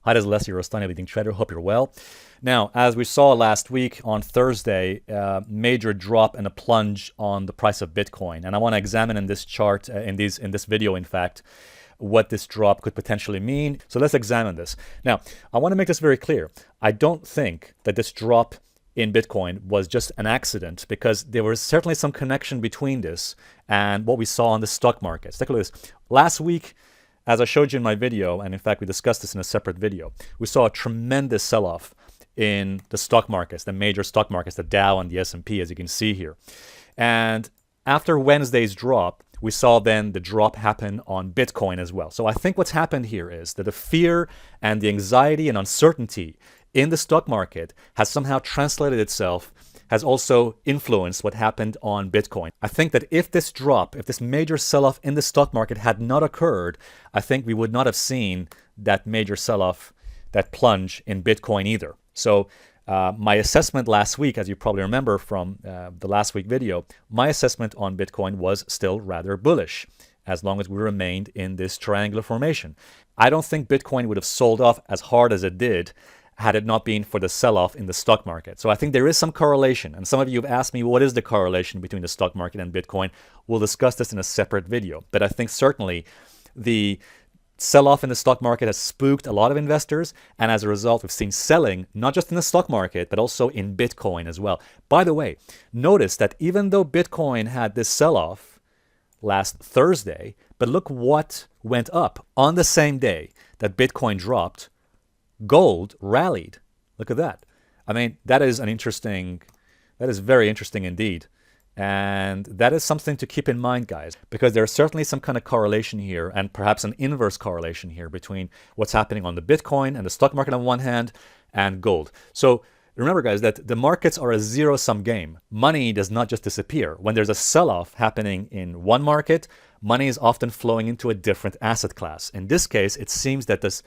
Hi, this is Alessio, Rastani, leading trader. Hope you're well. Now, as we saw last week on Thursday, major drop and a plunge on the price of Bitcoin, and I want to examine in this chart, in this video, in fact, what this drop could potentially mean. So let's examine this. Now, I want to make this very clear. I don't think that this drop in Bitcoin was just an accident, because there was certainly some connection between this and what we saw on the stock markets. Take a look at this. Last week, as I showed you in my video, and in fact we discussed this in a separate video, we saw a tremendous sell-off in the stock markets, the major stock markets, the Dow and the S&P, as you can see here. And after Wednesday's drop, we saw then the drop happen on Bitcoin as well. So I think what's happened here is that the fear and the anxiety and uncertainty in the stock market has somehow translated itself, has also influenced what happened on Bitcoin. I think that if this drop, if this major sell-off in the stock market had not occurred, I think we would not have seen that major sell-off, that plunge in Bitcoin either. So my assessment last week, as you probably remember from the last week video, my assessment on Bitcoin was still rather bullish, as long as we remained in this triangular formation. I don't think Bitcoin would have sold off as hard as it did had it not been for the sell-off in the stock market. So I think there is some correlation. And some of you have asked me, what is the correlation between the stock market and Bitcoin? We'll discuss this in a separate video. But I think certainly the sell-off in the stock market has spooked a lot of investors. And as a result, we've seen selling, not just in the stock market, but also in Bitcoin as well. By the way, notice that even though Bitcoin had this sell-off last Thursday, but look what went up on the same day that Bitcoin dropped. Gold rallied. Look at that. I mean, that is very interesting indeed. And that is something to keep in mind, guys, because there's certainly some kind of correlation here, and perhaps an inverse correlation here, between what's happening on the Bitcoin and the stock market on one hand and gold. So remember, guys, that the markets are a zero-sum game. Money does not just disappear. When there's a sell-off happening in one market, money is often flowing into a different asset class. In this case, it seems that this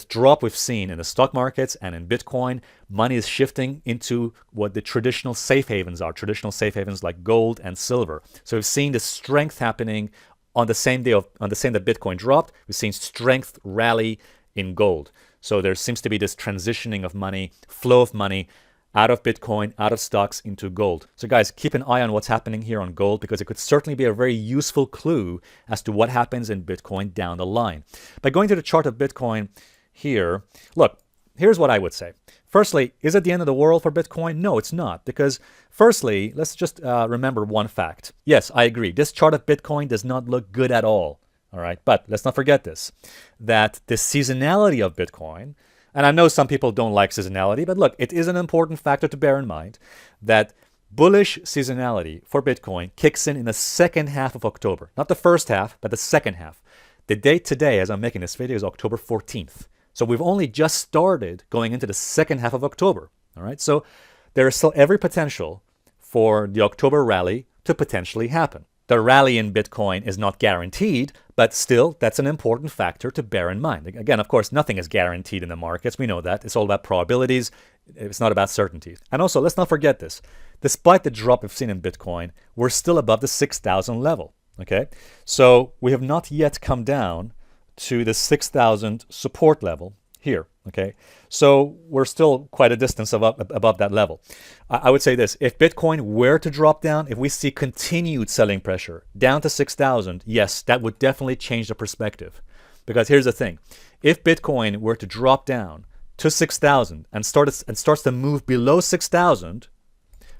drop we've seen in the stock markets and in Bitcoin, money is shifting into what the traditional safe havens are, traditional safe havens like gold and silver. So we've seen the strength happening on the same day that Bitcoin dropped. We've seen strength rally in gold. So there seems to be this transitioning of money, flow of money out of Bitcoin, out of stocks into gold. So guys, keep an eye on what's happening here on gold, because it could certainly be a very useful clue as to what happens in Bitcoin down the line. By going to the chart of Bitcoin here, look, here's what I would say. Firstly, is it the end of the world for Bitcoin? No, it's not. Because firstly, let's just remember one fact. Yes, I agree. This chart of Bitcoin does not look good at all. All right, but let's not forget this, that the seasonality of Bitcoin, and I know some people don't like seasonality, but look, it is an important factor to bear in mind that bullish seasonality for Bitcoin kicks in the second half of October. Not the first half, but the second half. The date today, as I'm making this video, is October 14th. So we've only just started going into the second half of October. All right, so there is still every potential for the October rally to potentially happen. The rally in Bitcoin is not guaranteed, but still, that's an important factor to bear in mind. Again, of course, nothing is guaranteed in the markets. We know that. It's all about probabilities. It's not about certainties. And also, let's not forget this. Despite the drop we've seen in Bitcoin, we're still above the 6,000 level. Okay? So we have not yet come down to the 6,000 support level here. Okay, so we're still quite a distance above that level. I would say this: if Bitcoin were to drop down, if we see continued selling pressure down to 6,000, yes, that would definitely change the perspective. Because here's the thing: if Bitcoin were to drop down to 6,000 and starts to move below 6,000,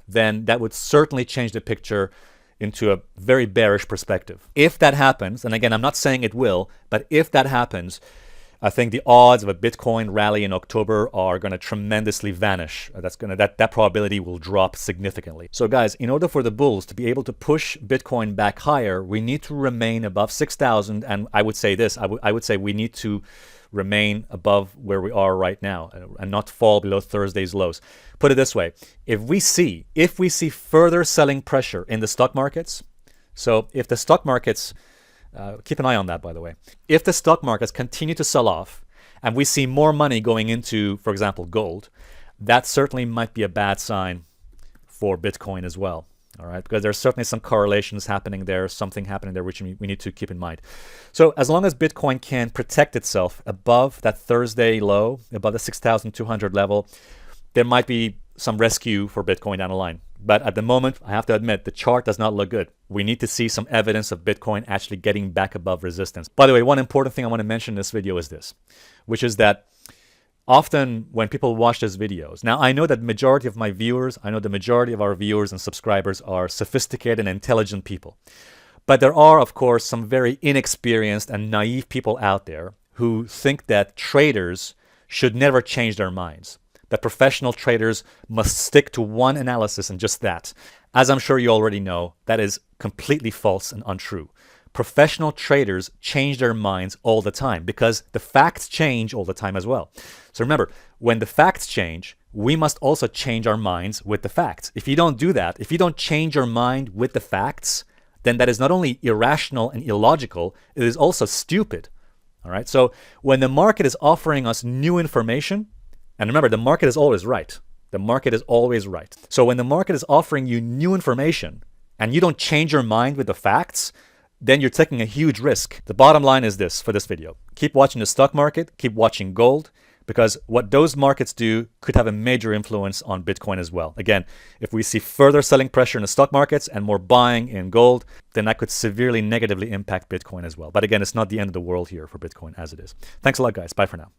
then that would certainly change the picture into a very bearish perspective. If that happens, and again, I'm not saying it will, but if that happens, I think the odds of a Bitcoin rally in October are going to tremendously vanish. That probability will drop significantly. So guys, in order for the bulls to be able to push Bitcoin back higher, we need to remain above 6,000. And I would say this, I would say we need to remain above where we are right now and not fall below Thursday's lows. Put it this way, if we see further selling pressure in the stock markets, so if the stock markets, keep an eye on that, by the way. If the stock markets continue to sell off and we see more money going into, for example, gold, that certainly might be a bad sign for Bitcoin as well. All right, because there's certainly some correlations happening there, something happening there which we need to keep in mind. So as long as Bitcoin can protect itself above that Thursday low, above the 6,200 level, there might be some rescue for Bitcoin down the line. But at the moment, I have to admit, the chart does not look good. We need to see some evidence of Bitcoin actually getting back above resistance. By the way, one important thing I want to mention in this video is this, which is that often when people watch these videos, now I know that the majority of my viewers, I know the majority of our viewers and subscribers are sophisticated and intelligent people. But there are, of course, some very inexperienced and naive people out there who think that traders should never change their minds, that professional traders must stick to one analysis and just that. As I'm sure you already know, that is completely false and untrue. Professional traders change their minds all the time because the facts change all the time as well. So remember, when the facts change, we must also change our minds with the facts. If you don't do that, if you don't change your mind with the facts, then that is not only irrational and illogical, it is also stupid. All right. So when the market is offering us new information, and remember, the market is always right. The market is always right. So when the market is offering you new information and you don't change your mind with the facts, then you're taking a huge risk. The bottom line is this for this video. Keep watching the stock market, keep watching gold, because what those markets do could have a major influence on Bitcoin as well. Again, if we see further selling pressure in the stock markets and more buying in gold, then that could severely negatively impact Bitcoin as well. But again, it's not the end of the world here for Bitcoin as it is. Thanks a lot, guys. Bye for now.